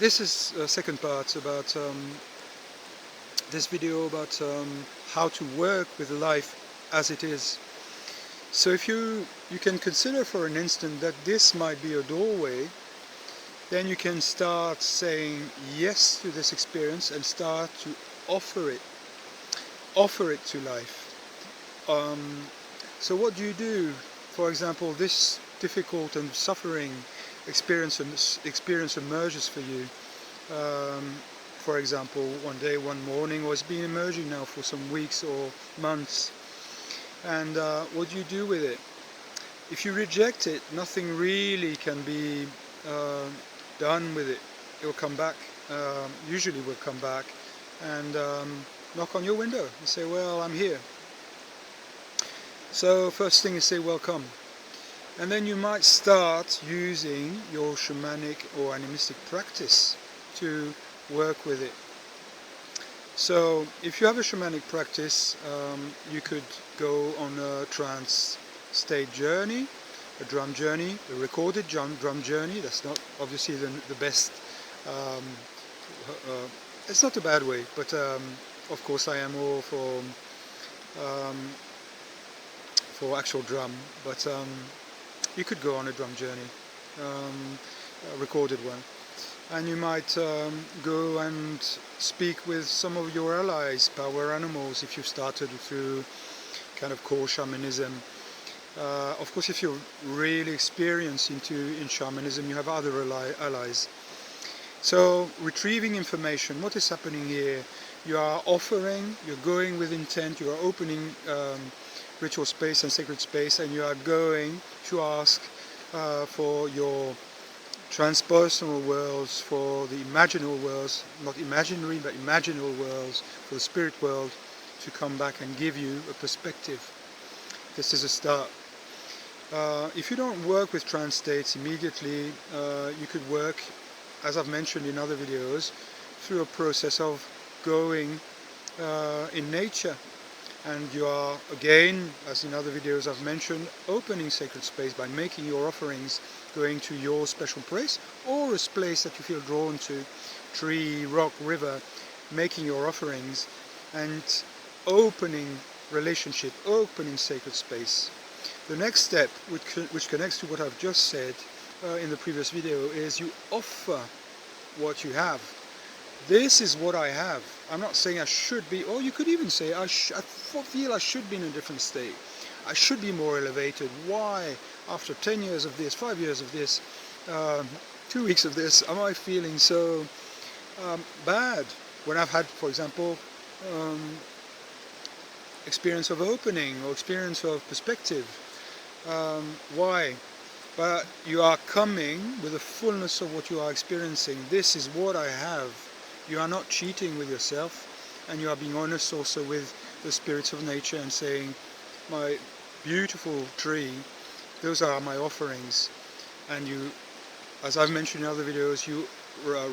this is a second part about this video about how to work with life as it is. So if you can consider for an instant that this might be a doorway, then you can start saying yes to this experience and start to offer it to life. So what do you do? For example, this difficult and suffering experience emerges for you. For example, one day, one morning, or it's been emerging now for some weeks or months. And what do you do with it? If you reject it, nothing really can be done with it. It will come back, usually will come back, and knock on your window and say, well, I'm here. So first thing is say welcome. And then you might start using your shamanic or animistic practice to work with it. So if you have a shamanic practice, you could go on a trance state journey, a drum journey, a recorded drum journey. That's not obviously the best, it's not a bad way, but of course I am all for actual drum, but you could go on a drum journey, a recorded one. And you might go and speak with some of your allies, power animals, if you've started through kind of core shamanism. Of course, if you're really experienced in shamanism, you have other allies. So, retrieving information, what is happening here? You are offering, you're going with intent, you are opening ritual space and sacred space, and you are going to ask for your transpersonal worlds, for the imaginal worlds, not imaginary but imaginal worlds, for the spirit world to come back and give you a perspective. This is a start. If you don't work with trance states immediately, you could work, as I've mentioned in other videos, through a process of going in nature. And you are, again, as in other videos I've mentioned, opening sacred space by making your offerings, going to your special place or a place that you feel drawn to, tree, rock, river, making your offerings and opening relationship, opening sacred space. The next step, which connects to what I've just said in the previous video, is you offer what you have. This is what I have. I'm not saying I should be, or you could even say I feel I should be in a different state. I should be more elevated. Why, after 10 years of this, 5 years of this, 2 weeks of this, am I feeling so bad? When I've had, for example, experience of opening or experience of perspective. Why? But you are coming with the fullness of what you are experiencing. This is what I have. You are not cheating with yourself, and you are being honest also with the spirits of nature and saying, my beautiful tree, those are my offerings. And you, as I've mentioned in other videos, you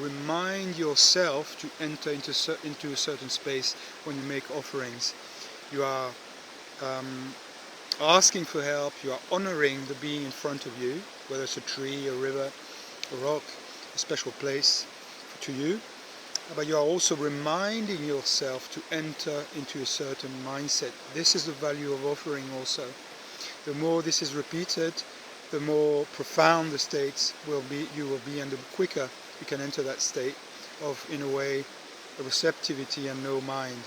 remind yourself to enter into a certain space when you make offerings. You are asking for help, you are honoring the being in front of you, whether it's a tree, a river, a rock, a special place to you. But you are also reminding yourself to enter into a certain mindset. This is the value of offering also. The more this is repeated, the more profound the states you will be, and the quicker you can enter that state of, in a way, a receptivity and no mind.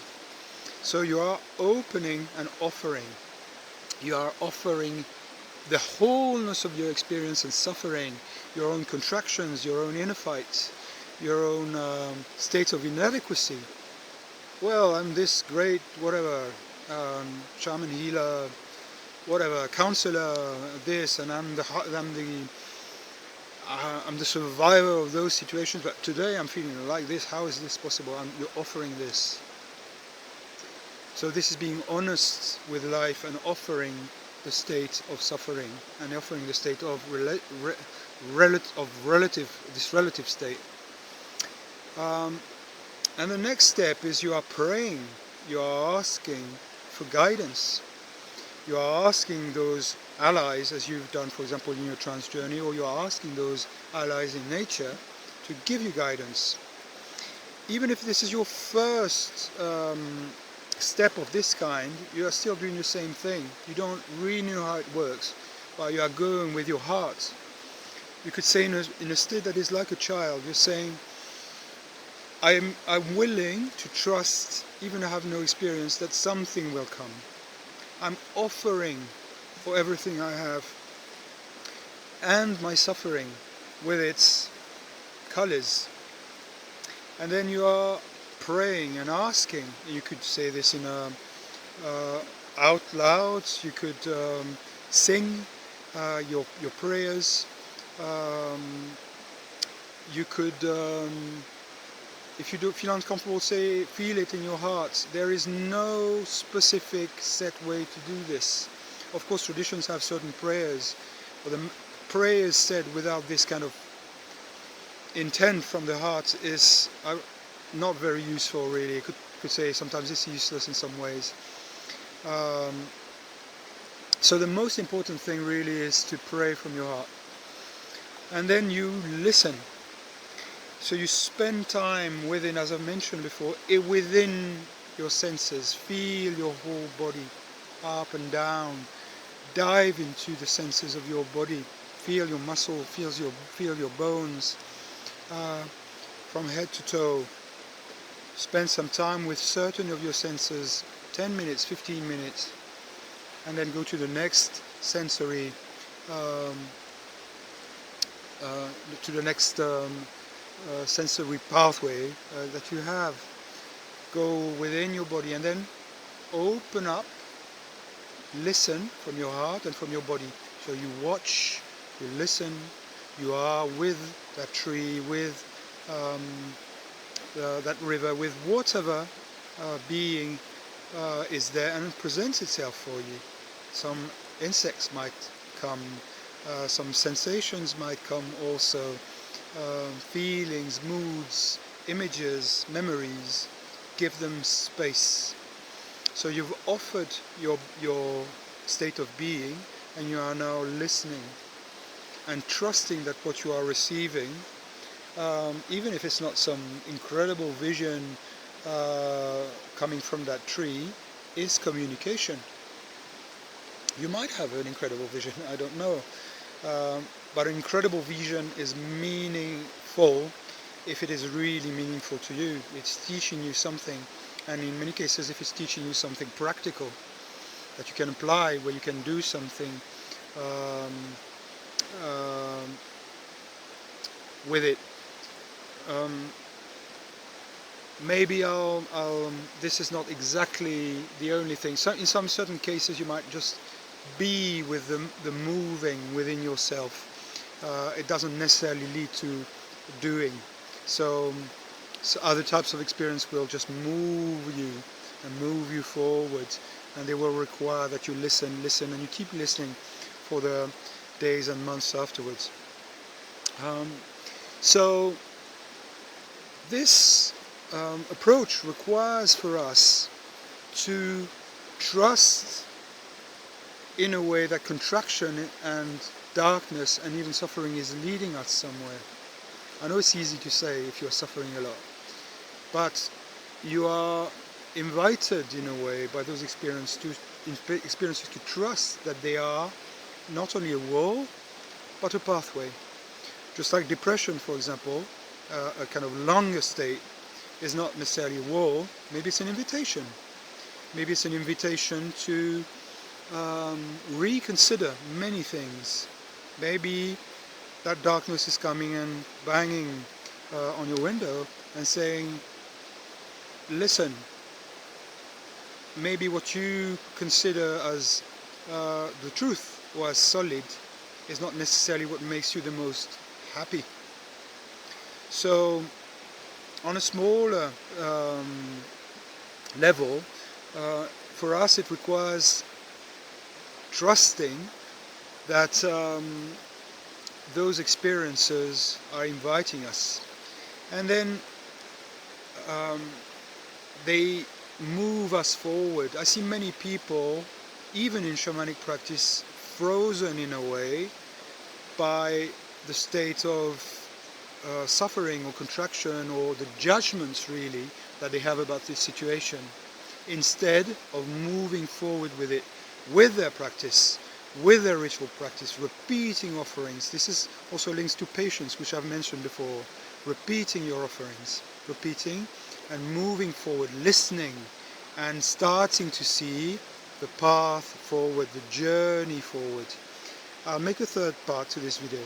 So you are opening and offering. You are offering the wholeness of your experience and suffering, your own contractions, your own inner fights, your own states of inadequacy. Well, I'm this great, whatever, shaman, healer, whatever, counselor, this, and I'm the survivor of those situations. But today I'm feeling like this. How is this possible? You're offering this. So this is being honest with life and offering the state of suffering and offering the state of relative state. And the next step is you are praying, you are asking for guidance. You are asking those allies, as you've done, for example, in your trance journey, or you are asking those allies in nature to give you guidance. Even if this is your first step of this kind, you are still doing the same thing. You don't really know how it works, but you are going with your heart. You could say in a state that is like a child, you're saying, I'm willing to trust, even if I have no experience, that something will come. I'm offering for everything I have and my suffering with its colors. And then you are praying and asking. You could say this in out loud. You could sing your prayers. You could, if you do feel uncomfortable, say, feel it in your heart. There is no specific set way to do this. Of course, traditions have certain prayers, but the prayers said without this kind of intent from the heart is not very useful, really. You could say sometimes it's useless in some ways. So the most important thing really is to pray from your heart. And then you listen. So you spend time within, as I mentioned before, within your senses. Feel your whole body up and down. Dive into the senses of your body. Feel your muscle, feel your bones, from head to toe. Spend some time with certain of your senses, 10 minutes, 15 minutes, and then go to the next sensory, sensory pathway that you have. Go within your body and then open up, listen from your heart and from your body. So you watch, you listen, you are with that tree, with that river, with whatever being is there and presents itself for you. Some insects might come, some sensations might come also, feelings, moods, images, memories. Give them space. So you've offered your state of being, and you are now listening and trusting that what you are receiving, even if it's not some incredible vision coming from that tree, is communication. You might have an incredible vision, I don't know, but an incredible vision is meaningful if it is really meaningful to you. It's teaching you something, and in many cases if it's teaching you something practical that you can apply, where you can do something with it. Maybe this is not exactly the only thing. So in some certain cases you might just be with the moving within yourself. It doesn't necessarily lead to doing. So other types of experience will just move you and move you forward, and they will require that you listen, and you keep listening for the days and months afterwards. So this approach requires for us to trust in a way that contraction and darkness and even suffering is leading us somewhere. I know it's easy to say if you're suffering a lot, but you are invited in a way by those experiences to trust that they are not only a wall but a pathway. Just like depression, for example, a kind of longer state is not necessarily a wall. Maybe it's an invitation. Maybe it's an invitation to reconsider many things. Maybe that darkness is coming and banging on your window and saying, listen, maybe what you consider as the truth or as solid is not necessarily what makes you the most happy. So on a smaller level, for us it requires trusting that those experiences are inviting us, and then they move us forward. I see many people, even in shamanic practice, frozen in a way by the state of suffering or contraction or the judgments really that they have about this situation, instead of moving forward with it, with their practice, with their ritual practice, repeating offerings. This is also links to patience, which I've mentioned before. Repeating your offerings, repeating and moving forward, listening and starting to see the path forward, the journey forward. I'll make a third part to this video.